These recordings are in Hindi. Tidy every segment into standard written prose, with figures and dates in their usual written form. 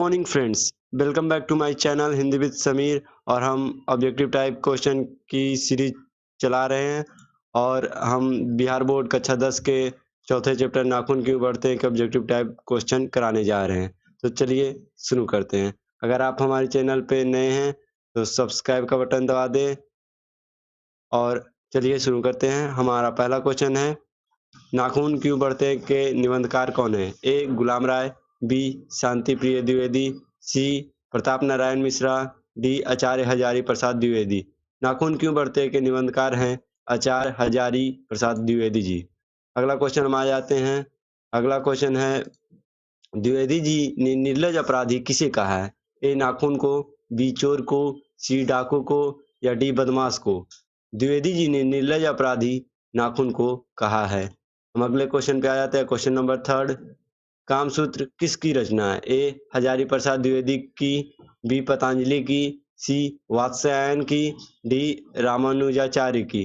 Morning friends, welcome back to my channel Hindi with Sameer. और हम ऑब्जेक्टिव टाइप क्वेश्चन की सीरीज चला रहे हैं और हम बिहार बोर्ड कक्षा 10 के चौथे चैप्टर नाखून क्यों बढ़ते हैं के ऑब्जेक्टिव टाइप क्वेश्चन कराने जा रहे हैं। तो चलिए शुरू करते हैं। अगर आप हमारे चैनल पे नए हैं तो सब्सक्राइब का बटन दबा दें और चलिए शुरू करते हैं। हमारा पहला क्वेश्चन है, नाखून क्यों बढ़ते हैं के निबंधकार कौन है? ए गुलाम राय, बी शांति प्रिय द्विवेदी, सी प्रताप नारायण मिश्रा, डी आचार्य हजारी प्रसाद द्विवेदी। नाखून क्यों बढ़ते हैं के निबंधकार हैं आचार्य हजारी प्रसाद द्विवेदी जी। अगला क्वेश्चन हम आ जाते हैं। अगला क्वेश्चन है, द्विवेदी जी ने निर्लज अपराधी किसे कहा है? ए नाखून को, बी चोर को, सी डाकू को या डी बदमाश को। द्विवेदी जी ने निर्लज अपराधी नाखून को कहा है। हम अगले क्वेश्चन पे आ जाते हैं। क्वेश्चन नंबर 3, कामसूत्र किसकी रचना है? ए हजारी प्रसाद द्विवेदी की, बी पतंजलि की, सी वात्स्यायन की, डी रामानुजाचार्य की।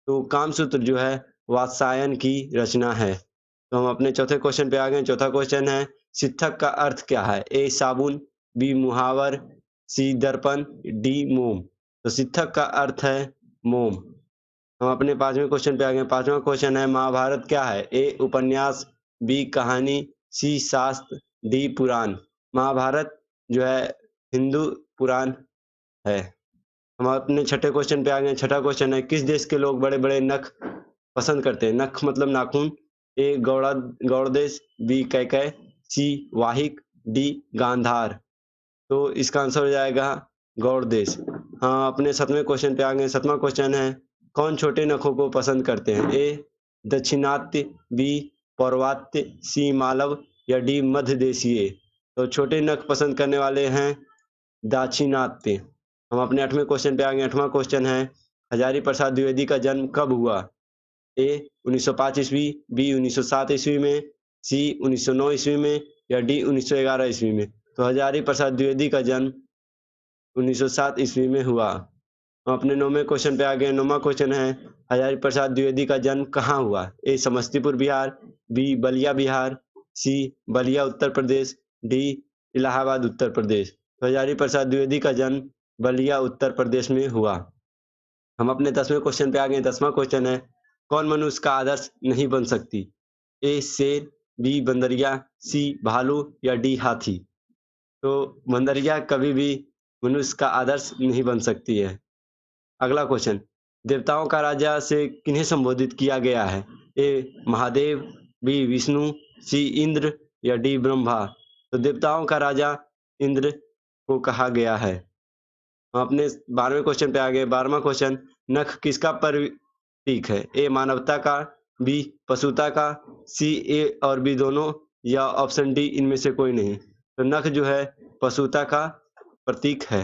तो कामसूत्र जो है वात्स्यायन की रचना है। तो हम अपने चौथे क्वेश्चन पे आ गए। चौथा क्वेश्चन है, शिक्षक का अर्थ क्या है? ए साबुन, बी मुहावर, सी दर्पण, डी मोम। तो शिक्षक का अर्थ है मोम। हम अपने पांचवें क्वेश्चन पे आ गए। पांचवा क्वेश्चन है, महाभारत क्या है? ए उपन्यास, बी कहानी, सी शास्त्र, डी पुराण। महाभारत जो है हिंदू पुराण है। हम अपने छठे क्वेश्चन पे आ गए। छठा क्वेश्चन है, किस देश के लोग बड़े बड़े नख पसंद करते हैं? नख मतलब नाखून। ए गौड़ देश, बी कैकय, सी वाहिक, डी गांधार। तो इसका आंसर हो जाएगा गौड़ देश। हाँ, अपने 7वें क्वेश्चन पे आ गए। 7वां क्वेश्चन है, कौन छोटे नखों को पसंद करते हैं? ए दक्षिणात्य, बी पौर्वात्य, सी मालव या डी मध्य देशीय। तो छोटे नख पसंद करने वाले हैं दाक्षिणात्य। हम अपने 8वें क्वेश्चन पे आ गए। 8वां क्वेश्चन है, हजारी प्रसाद द्विवेदी का जन्म कब हुआ? ए 1905 ईस्वी, बी 1907 ईस्वी में, सी 1909 ईस्वी में या डी 1911 ईस्वी में। तो हजारी प्रसाद द्विवेदी का जन्म 1907 ईस्वी में हुआ। हम अपने 9वें क्वेश्चन पे आ गए। 9वां क्वेश्चन है, हजारी प्रसाद द्विवेदी का जन्म कहाँ हुआ? ए समस्तीपुर बिहार, बी बलिया बिहार, सी बलिया उत्तर प्रदेश, डी इलाहाबाद उत्तर प्रदेश। तो हजारी प्रसाद द्विवेदी का जन्म बलिया उत्तर प्रदेश में हुआ। हम अपने 10वें क्वेश्चन पे आ गए। 10वां क्वेश्चन है, कौन मनुष्य का आदर्श नहीं बन सकती? ए शेर, बी बंदरिया, सी भालू या डी हाथी। तो बंदरिया कभी भी मनुष्य का आदर्श नहीं बन सकती है। अगला क्वेश्चन, देवताओं का राजा से किन्हें संबोधित किया गया है? ए महादेव, बी विष्णु, सी इंद्र या डी ब्रह्मा। तो देवताओं का राजा इंद्र को कहा गया है। हम अपने 12वें क्वेश्चन पे आ गए। 12वां क्वेश्चन, नख किसका प्रतीक है? ए मानवता का, बी पशुता का, सी ए और बी दोनों या ऑप्शन डी इनमें से कोई नहीं। तो नख जो है पशुता का प्रतीक है।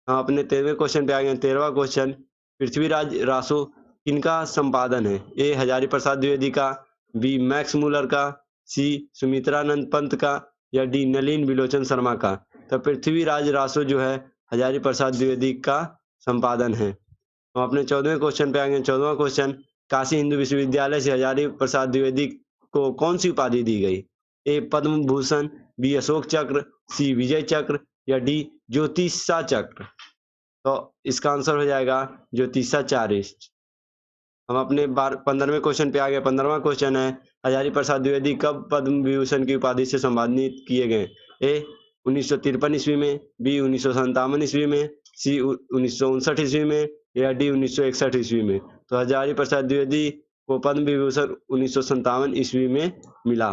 हम अपने 13वें क्वेश्चन पे आ गए। 13वां क्वेश्चन, पृथ्वीराज रासो किनका संपादन है? ए हजारी प्रसाद द्विवेदी का, बी मैक्स मूलर का, सी सुमित्रानंद पंत का या डी नलिन विलोचन शर्मा का। तो पृथ्वीराज रासो जो है हजारी प्रसाद द्विवेदी का संपादन है। हम अपने 14वें क्वेश्चन पे आ गए। 14वां क्वेश्चन, काशी हिंदू विश्वविद्यालय से हजारी प्रसाद द्विवेदी को कौन सी उपाधि दी गई? ए पद्म भूषण, बी अशोक चक्र, सी विजय चक्र या डी ज्योतिषा चक्र। तो इसका आंसर हो जाएगा ज्योतिषाचार्य। हम अपने 15वें क्वेश्चन पे आ गए। 15वां क्वेश्चन है, हजारी प्रसाद द्विवेदी कब पद्म विभूषण की उपाधि से सम्मानित किए गए? ए 1953 ईस्वी में, बी 1957 ईस्वी में, सी 1959 ईस्वी में या डी 1961 ईस्वी में। तो हजारी प्रसाद द्विवेदी को पद्म विभूषण 1957 ईस्वी में मिला।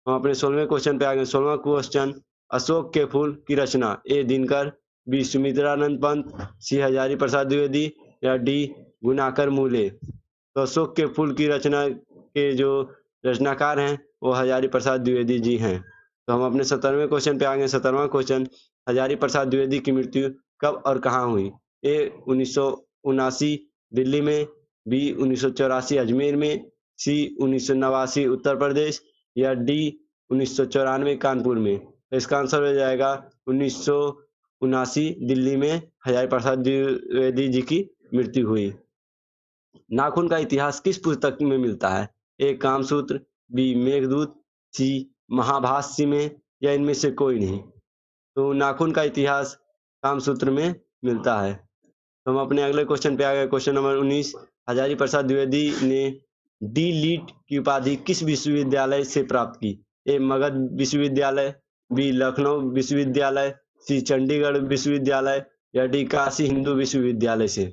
हम अपने 16वें क्वेश्चन पे आ गए। 16वां क्वेश्चन, अशोक के फूल की रचना? ए दिनकर, बी सुमित्रानंद पंत, सी हजारी प्रसाद द्विवेदी या डी गुणाकर मूले। तो अशोक के फूल की रचना के जो रचनाकार हैं वो हजारी प्रसाद द्विवेदी जी हैं। तो हम अपने 17वें क्वेश्चन पे आ गए। 17वां क्वेश्चन, हजारी प्रसाद द्विवेदी की मृत्यु कब और कहाँ हुई? ए 1979 दिल्ली में, बी 1984 अजमेर में, सी 1989 उत्तर प्रदेश या डी 1994 कानपुर में। तो इसका आंसर हो जाएगा 1979 दिल्ली में हजारी प्रसाद द्विवेदी जी की मृत्यु हुई। नाखून का इतिहास किस पुस्तक में मिलता है? ए कामसूत्र, बी मेघदूत, सी महाभाष्य में या इनमें से कोई नहीं। तो नाखून का इतिहास कामसूत्र में मिलता है। तो हम अपने अगले क्वेश्चन पे आ गए। क्वेश्चन नंबर 19, हजारी प्रसाद द्विवेदी ने डी लिट की उपाधि किस विश्वविद्यालय से प्राप्त की? ए मगध विश्वविद्यालय, बी लखनऊ विश्वविद्यालय, सी चंडीगढ़ विश्वविद्यालय या डी काशी हिंदू विश्वविद्यालय से।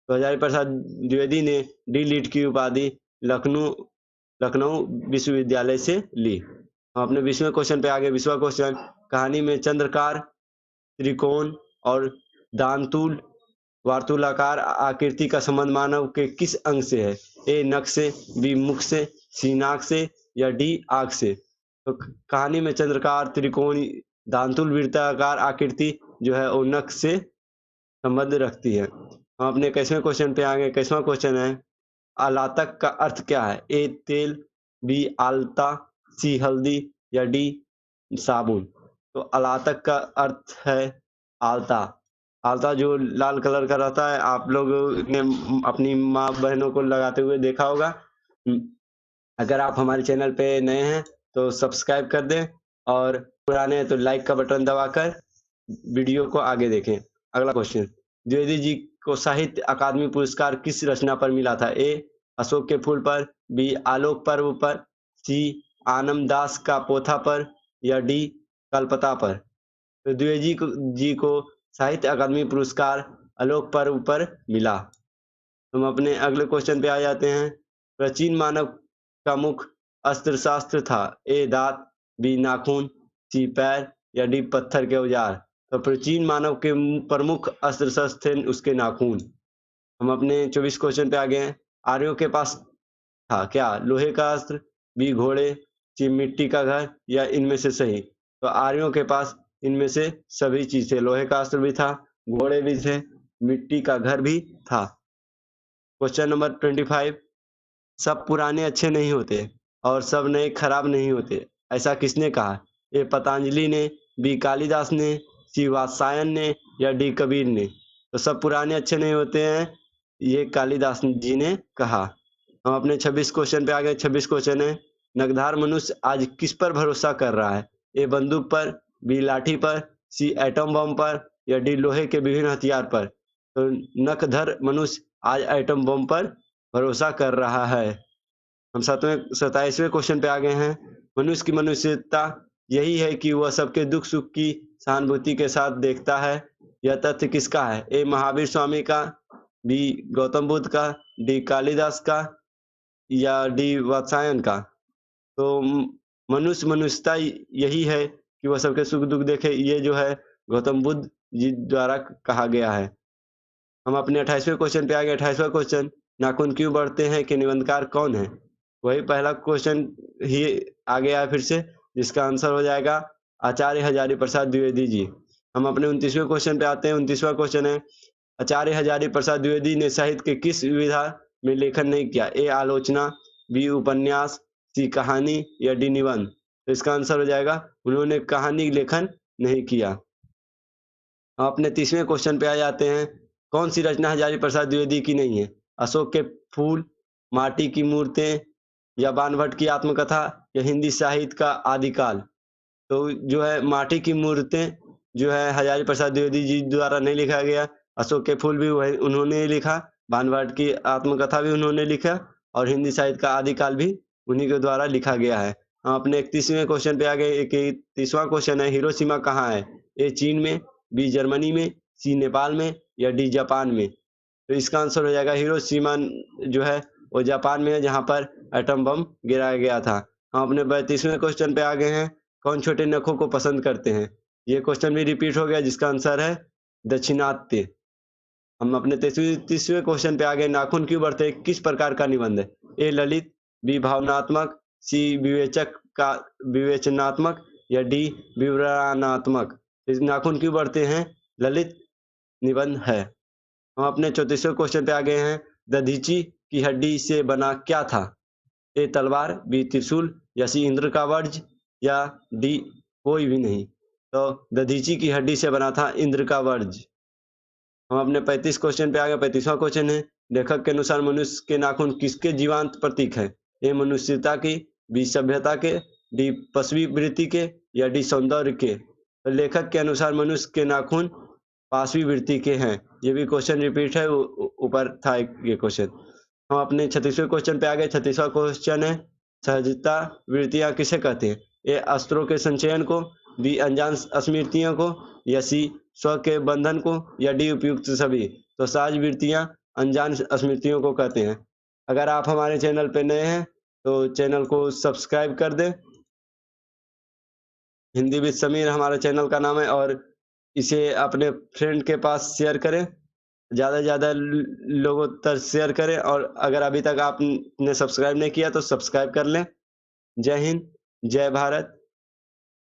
तो हजारी प्रसाद द्विवेदी ने डी लिट की उपाधि लखनऊ विश्वविद्यालय से ली। हम अपने 20वें क्वेश्चन पे आ गए। 20वां क्वेश्चन, कहानी में चंद्रकार, त्रिकोण और दांतुल वार्तुलाकार आकृति का संबंध मानव के किस अंग से है? ए नख से, बी मुख से, सी नाक से या डी आंख से। तो कहानी में चंद्रकार, त्रिकोण, दांतुल वृत्ताकार आकृति जो है वो नख से संबंध रखती है। हम अपने 21वें क्वेश्चन पे आ गए। 21वां क्वेश्चन है, आलातक का अर्थ क्या है? ए तेल, बी आलता, सी हल्दी या डी साबुन। तो आलातक का अर्थ है आलता। आलता जो लाल कलर का रहता है, आप लोग ने अपनी माँ बहनों को लगाते हुए देखा होगा। अगर आप हमारे चैनल पे नए हैं तो सब्सक्राइब कर दें और पुराने हैं तो लाइक का बटन दबाकर वीडियो को आगे देखें। अगला क्वेश्चन, द्विवेदी जी को साहित्य अकादमी पुरस्कार किस रचना पर मिला था? ए अशोक के फूल पर, बी आलोक पर्व पर, सी आनंद दास का पोथा पर या डी कलपता पर। तो द्विवेदी जी को साहित्य अकादमी पुरस्कार आलोक पर्व पर मिला। हम अपने अगले क्वेश्चन पे आ जाते हैं। प्राचीन मानव का मुख्य अस्त्र शस्त्र था? ए दांत, बी नाखून, सी पैर या डी पत्थर के औजार। तो प्राचीन मानव के प्रमुख अस्त्र शस्त्र थे उसके नाखून। हम अपने 24 क्वेश्चन पे आ गए हैं। आर्यों के पास था क्या? लोहे का अस्त्र, बी घोड़े, सी मिट्टी का घर या इनमें से सही। तो आर्यों के पास इनमें से सभी चीज थे। लोहे का अस्त्र भी था, घोड़े भी थे, मिट्टी का घर भी था। क्वेश्चन नंबर 25, सब पुराने अच्छे नहीं होते और सब नए खराब नहीं होते, ऐसा किसने कहा? ए पतंजलि ने, बी कालिदास ने, सी वात्स्यायन ने या डी कबीर ने। तो सब पुराने अच्छे नहीं होते हैं, ये कालिदास जी ने कहा। हम अपने 26 क्वेश्चन पे आ गए। 26 क्वेश्चन है, नगधार मनुष्य आज किस पर भरोसा कर रहा है? ए बंदूक पर, बी लाठी पर, सी एटम बम पर या डी लोहे के विभिन्न हथियार पर। तो नखधर मनुष्य आज एटम बम पर भरोसा कर रहा है। हम 27वें क्वेश्चन पे आ गए हैं। मनुष्य की मनुष्यता यही है कि वह सबके दुख सुख की सहानुभूति के साथ देखता है। यह तथ्य किसका है? ए महावीर स्वामी का, बी गौतम बुद्ध का, डी कालिदास का या डी वात्स्यायन का। तो मनुष्यता यही है कि वह सबके सुख दुख देखे, ये जो है गौतम बुद्ध जी द्वारा कहा गया है। हम अपने 28वें क्वेश्चन पे आ गए। 28वां क्वेश्चन, नाखून क्यों बढ़ते हैं के निबंधकार कौन है? वही पहला क्वेश्चन ही आ गया फिर से, जिसका आंसर हो जाएगा आचार्य हजारी प्रसाद द्विवेदी जी। हम अपने 29वें क्वेश्चन पे आते हैं। 29वां क्वेश्चन है, आचार्य हजारी प्रसाद द्विवेदी ने साहित्य के किस विधा में लेखन नहीं किया? ए आलोचना, बी उपन्यास, सी कहानी या डी निबंध। तो इसका आंसर हो जाएगा उन्होंने कहानी लेखन नहीं किया। हम अपने 30वें क्वेश्चन पे आ जाते हैं। कौन सी रचना हजारी प्रसाद द्विवेदी की नहीं है? अशोक के फूल, माटी की मूर्तें या बाणभट्ट की आत्मकथा या हिंदी साहित्य का आदिकाल। तो जो है माटी की मूर्तें जो है हजारी प्रसाद द्विवेदी जी द्वारा नहीं लिखा गया। अशोक के फूल भी वही उन्होंने लिखा, बाणभट्ट की आत्मकथा भी उन्होंने लिखा और हिंदी साहित्य का आदिकाल भी उन्हीं के द्वारा लिखा गया है। हम अपने 31वें क्वेश्चन पे आ गए। 31वां क्वेश्चन है, हिरोशिमा कहाँ है? ए चीन में, बी जर्मनी में, सी नेपाल में या डी जापान में। तो इसका आंसर हो जाएगा हिरोशिमा जो है वो जापान में है, जहाँ पर एटम बम गिराया गया था। हम अपने 32वें क्वेश्चन पे आ गए हैं। कौन छोटे नखों को पसंद करते हैं? ये क्वेश्चन भी रिपीट हो गया, जिसका आंसर है दक्षिणात्य। हम अपने 33वें क्वेश्चन पे आ गए। नाखून क्यों बढ़ते हैं किस प्रकार का निबंध है? ए ललित, बी भावनात्मक, सी विवेचनात्मक या डी विवरणात्मक। नाखून क्यों बढ़ते हैं ललित निबंध है। हम अपने 34वें क्वेश्चन पे आ गए हैं। दधीची की हड्डी से बना क्या था? ए तलवार, बी त्रिशूल या सी इंद्र का वज्र या डी कोई भी नहीं। तो दधीची की हड्डी से बना था इंद्र का वज्र। हम अपने 35 क्वेश्चन पे आ गए। 35वां क्वेश्चन है, लेखक के अनुसार मनुष्य के नाखून किसके जीवांत प्रतीक है? ए मनुष्यता की, बी सभ्यता के, डी पशवी वृत्ति के या डी सौंदर्य के। तो लेखक के अनुसार मनुष्य के नाखून 5वीं वृत्ति के हैं। ये भी क्वेश्चन रिपीट है, ऊपर था ये क्वेश्चन। हम अपने 36वें क्वेश्चन पे आ गए। 36वां क्वेश्चन है, सहजता वृत्तियां किसे कहते हैं? ए अस्त्रों के संचयन को, बी अनजान स्मृतियों को, या सी स्व के बंधन को, या डी उपयुक्त सभी। तो सहज वृत्तियां अनजान स्मृतियों को कहते हैं। अगर आप हमारे चैनल पे नए हैं तो चैनल को सब्सक्राइब कर दें। हिंदी विद समीर हमारा चैनल का नाम है, और इसे अपने फ्रेंड के पास शेयर करें, ज़्यादा से ज़्यादा लोगों तक शेयर करें, और अगर अभी तक आपने सब्सक्राइब नहीं किया तो सब्सक्राइब कर लें। जय हिंद, जय भारत।